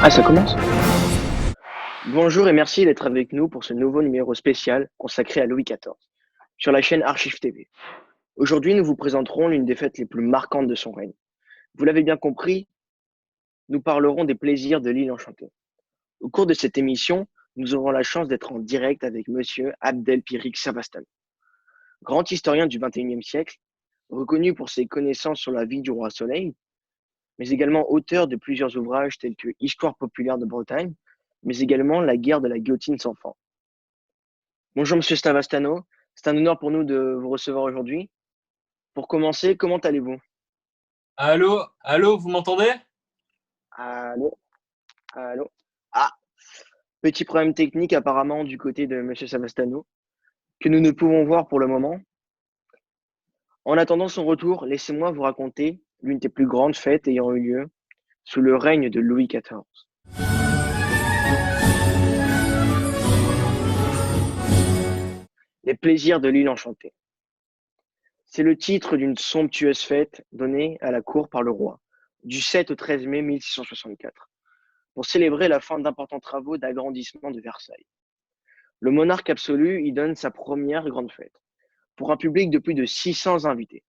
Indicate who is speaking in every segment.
Speaker 1: Ah, ça commence? Bonjour et merci d'être avec nous pour ce nouveau numéro spécial consacré à Louis XIV sur la chaîne Archive TV. Aujourd'hui, nous vous présenterons l'une des fêtes les plus marquantes de son règne. Vous l'avez bien compris, nous parlerons des plaisirs de l'île enchantée. Au cours de cette émission, nous aurons la chance d'être en direct avec monsieur Abdelpirik Savastano, grand historien du XXIe siècle, reconnu pour ses connaissances sur la vie du roi Soleil, mais également auteur de plusieurs ouvrages tels que Histoire populaire de Bretagne, mais également La guerre de la guillotine sans fin. Bonjour Monsieur Stavastano, c'est un honneur pour nous de vous recevoir aujourd'hui. Pour commencer, comment allez-vous?
Speaker 2: Allô, allô, vous m'entendez?
Speaker 1: Allô, allô. Ah, petit problème technique apparemment du côté de Monsieur Savastano, que nous ne pouvons voir pour le moment. En attendant son retour, laissez-moi vous raconter l'une des plus grandes fêtes ayant eu lieu sous le règne de Louis XIV. Les plaisirs de l'île enchantée. C'est le titre d'une somptueuse fête donnée à la cour par le roi, du 7 au 13 mai 1664, pour célébrer la fin d'importants travaux d'agrandissement de Versailles. Le monarque absolu y donne sa première grande fête, pour un public de plus de 600 invités.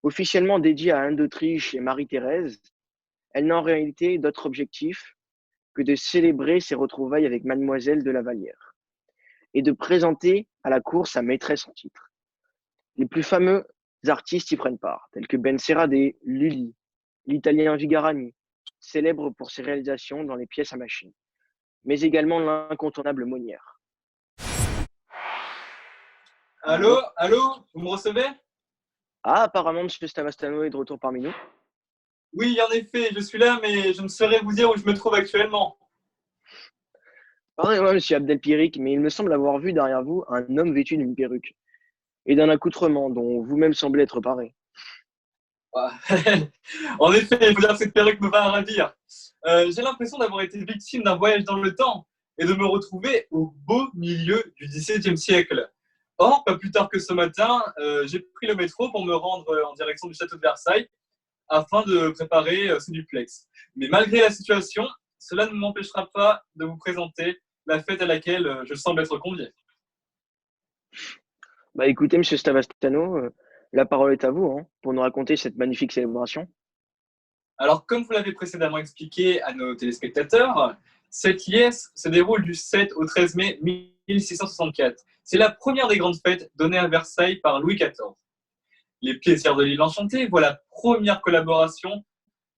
Speaker 1: Officiellement dédiée à Anne d'Autriche et Marie-Thérèse, elle n'a en réalité d'autre objectif que de célébrer ses retrouvailles avec Mademoiselle de la Vallière et de présenter à la cour sa maîtresse en titre. Les plus fameux artistes y prennent part, tels que Benserade, Lully, l'italien Vigarani, célèbre pour ses réalisations dans les pièces à machine, mais également l'incontournable Monière.
Speaker 2: Allô,
Speaker 1: Allô.
Speaker 2: allô, vous me recevez?
Speaker 1: Ah, apparemment, M. Stavastano est de retour parmi nous.
Speaker 2: Oui, en effet, je suis là, mais je ne saurais vous dire où je me trouve actuellement.
Speaker 1: Pardonnez-moi, M. Abdelpirik, mais il me semble avoir vu derrière vous un homme vêtu d'une perruque et d'un accoutrement dont vous-même semblez être paré.
Speaker 2: Ah, En effet, il faut dire que cette perruque me va à ravir. J'ai l'impression d'avoir été victime d'un voyage dans le temps et de me retrouver au beau milieu du XVIIe siècle. Or, pas plus tard que ce matin, j'ai pris le métro pour me rendre en direction du château de Versailles afin de préparer ce duplex. Mais malgré la situation, cela ne m'empêchera pas de vous présenter la fête à laquelle je semble être convié.
Speaker 1: Bah écoutez, M. Stavastano, la parole est à vous pour nous raconter cette magnifique célébration.
Speaker 2: Alors, comme vous l'avez précédemment expliqué à nos téléspectateurs, cette liesse se déroule du 7 au 13 mai 1664. C'est la première des grandes fêtes données à Versailles par Louis XIV. Les plaisirs de l'île enchantée voient la première collaboration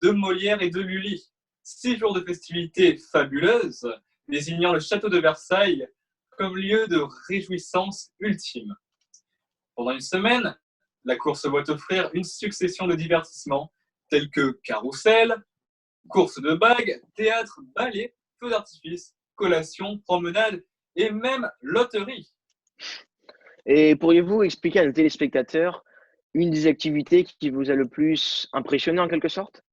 Speaker 2: de Molière et de Lully. 6 jours de festivités fabuleuses, désignant le château de Versailles comme lieu de réjouissance ultime. Pendant une semaine, la cour se voit offrir une succession de divertissements tels que carrousel, courses de bagues, théâtre, ballet, feux d'artifice, collations, promenades et même loterie.
Speaker 1: Et pourriez-vous expliquer à nos téléspectateurs une des activités qui vous a le plus impressionné en quelque sorte?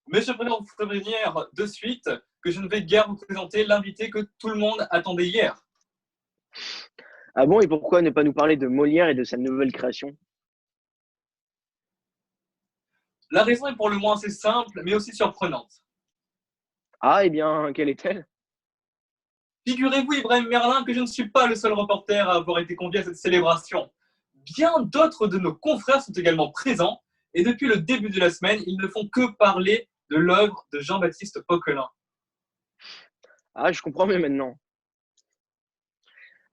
Speaker 2: Mais je préfère vous prévenir de suite que je ne vais guère vous présenter l'invité que tout le monde attendait hier.
Speaker 1: Ah bon, et pourquoi ne pas nous parler de Molière et de sa nouvelle création?
Speaker 2: La raison est pour le moins assez simple, mais aussi surprenante.
Speaker 1: Ah, eh bien, quelle est-elle?
Speaker 2: Figurez-vous, Ibrahim Merlin, que je ne suis pas le seul reporter à avoir été convié à cette célébration. Bien d'autres de nos confrères sont également présents, et depuis le début de la semaine, ils ne font que parler de l'œuvre de Jean-Baptiste Poquelin.
Speaker 1: Ah, je comprends mieux maintenant.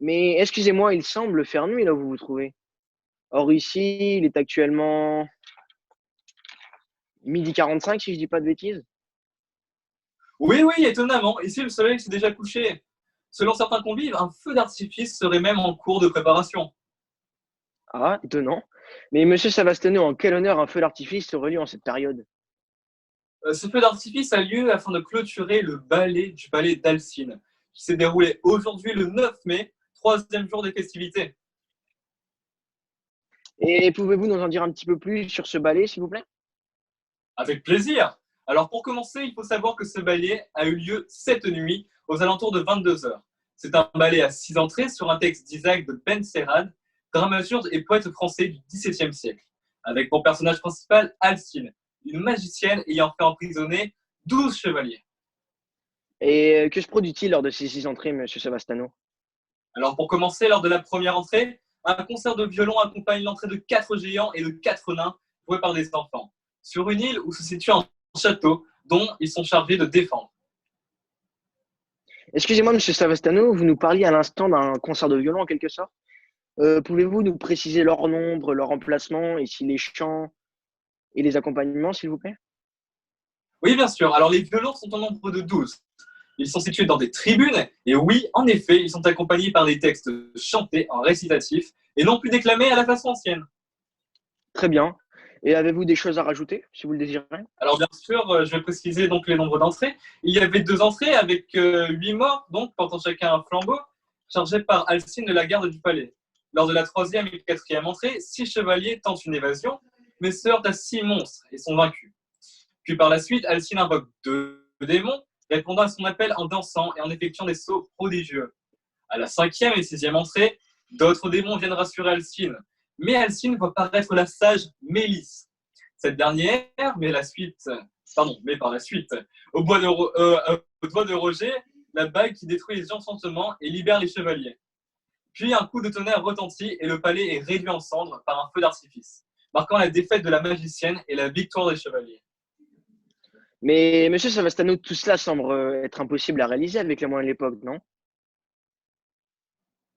Speaker 1: Mais excusez-moi, il semble faire nuit là où vous vous trouvez. Or ici, il est actuellement 12h45 si je dis pas de bêtises.
Speaker 2: Oui, oui, étonnamment, ici le soleil s'est déjà couché. Selon certains convives, un feu d'artifice serait même en cours de préparation.
Speaker 1: Ah, étonnant. Mais Monsieur Savastano, en quel honneur un feu d'artifice se relie en cette période?
Speaker 2: Ce feu d'artifice a lieu afin de clôturer le ballet du palais d'Alcine, qui s'est déroulé aujourd'hui le 9 mai, troisième jour des festivités.
Speaker 1: Et pouvez-vous nous en dire un petit peu plus sur ce ballet, s'il vous plaît?
Speaker 2: Avec plaisir. Alors pour commencer, il faut savoir que ce ballet a eu lieu cette nuit aux alentours de 22 heures. C'est un ballet à 6 entrées sur un texte d'Isaac de Benserade, dramaturge et poète français du XVIIe siècle, avec pour personnage principal Alcine, une magicienne ayant fait emprisonner 12 chevaliers.
Speaker 1: Et que se produit-il lors de ces 6 entrées, Monsieur Savastano?
Speaker 2: Alors pour commencer, lors de la première entrée, un concert de violon accompagne l'entrée de 4 géants et de 4 nains joués par des enfants, sur une île où se situe un château dont ils sont chargés de défendre.
Speaker 1: Excusez-moi, Monsieur Savastano, vous nous parliez à l'instant d'un concert de violon en quelque sorte. Pouvez-vous nous préciser leur nombre, leur emplacement, et si les chants et les accompagnements, s'il vous plaît?
Speaker 2: Oui, bien sûr. Alors les violons sont au nombre de 12. Ils sont situés dans des tribunes et oui, en effet, ils sont accompagnés par des textes chantés en récitatif et non plus déclamés à la façon ancienne.
Speaker 1: Très bien. Et avez-vous des choses à rajouter, si vous le désirez?
Speaker 2: Alors bien sûr, je vais préciser donc les nombres d'entrées. Il y avait 2 entrées avec 8 morts, donc portant chacun un flambeau, chargé par Alcine de la garde du palais. Lors de la 3e et 4e entrée, 6 chevaliers tentent une évasion, mais se heurtent à 6 monstres et sont vaincus. Puis par la suite, Alcine invoque 2 démons, répondant à son appel en dansant et en effectuant des sauts prodigieux. À la 5e et 6e entrée, d'autres démons viennent rassurer Alcine, mais Alcine voit paraître la sage Mélisse. Cette dernière, mais par la suite, au doigt de Roger, la bague qui détruit les enchantements et libère les chevaliers. Puis un coup de tonnerre retentit et le palais est réduit en cendres par un feu d'artifice, marquant la défaite de la magicienne et la victoire des chevaliers.
Speaker 1: Mais Monsieur Savastano, tout cela semble être impossible à réaliser avec les moyens de l'époque, non?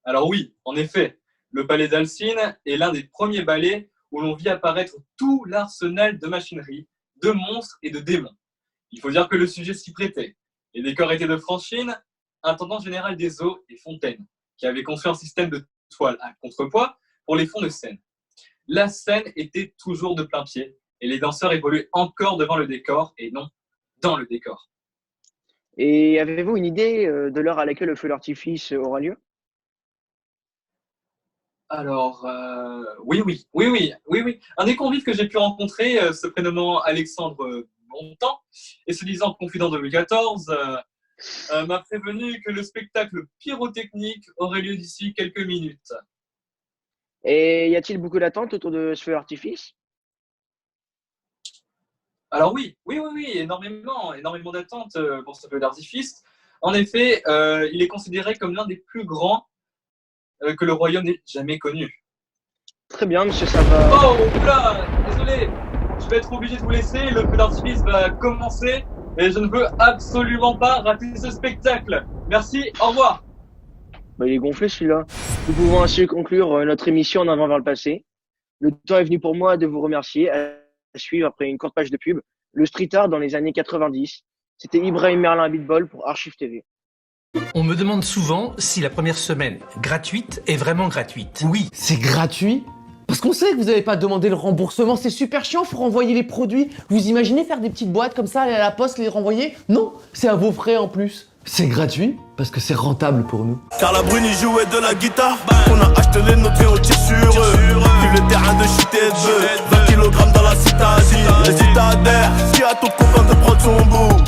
Speaker 2: Alors oui, en effet, le palais d'Alcine est l'un des premiers ballets où l'on vit apparaître tout l'arsenal de machinerie, de monstres et de démons. Il faut dire que le sujet s'y prêtait. Les décors étaient de Franchine, intendant général des eaux et Fontaine, qui avait construit un système de toile à contrepoids pour les fonds de scène. La scène était toujours de plein pied et les danseurs évoluaient encore devant le décor et non dans le décor.
Speaker 1: Et avez-vous une idée de l'heure à laquelle le feu d'artifice aura lieu?
Speaker 2: Alors, oui. Un des convives que j'ai pu rencontrer, se prénommant Alexandre Bontemps et se disant confident de Louis XIV, m'a prévenu que le spectacle pyrotechnique aurait lieu d'ici quelques minutes.
Speaker 1: Et y a-t-il beaucoup d'attentes autour de ce feu d'artifice?
Speaker 2: Alors oui, énormément d'attentes pour ce feu d'artifice. En effet, il est considéré comme l'un des plus grands que le royaume n'ait jamais connu.
Speaker 1: Très bien, Monsieur Sava.
Speaker 2: Oh là, désolé, je vais être obligé de vous laisser, le feu d'artifice va commencer et je ne veux absolument pas rater ce spectacle. Merci, au revoir.
Speaker 1: Bah, il est gonflé celui-là. Nous pouvons ainsi conclure notre émission en avant vers le passé. Le temps est venu pour moi de vous remercier. À suivre après une courte page de pub, le street art dans les années 90. C'était Ibrahim Merlin Beatball pour Archive TV.
Speaker 3: On me demande souvent si la première semaine gratuite est vraiment gratuite.
Speaker 4: Oui, c'est gratuit. Parce qu'on sait que vous n'avez pas demandé le remboursement, c'est super chiant, faut renvoyer les produits. Vous imaginez faire des petites boîtes comme ça, aller à la poste, les renvoyer? Non, c'est à vos frais en plus. C'est gratuit parce que c'est rentable pour nous.
Speaker 5: Car la Bruni jouait de la guitare, on a acheté les notes et au tissu. Puis le terrain de chute et de 20 kg dans la citadine.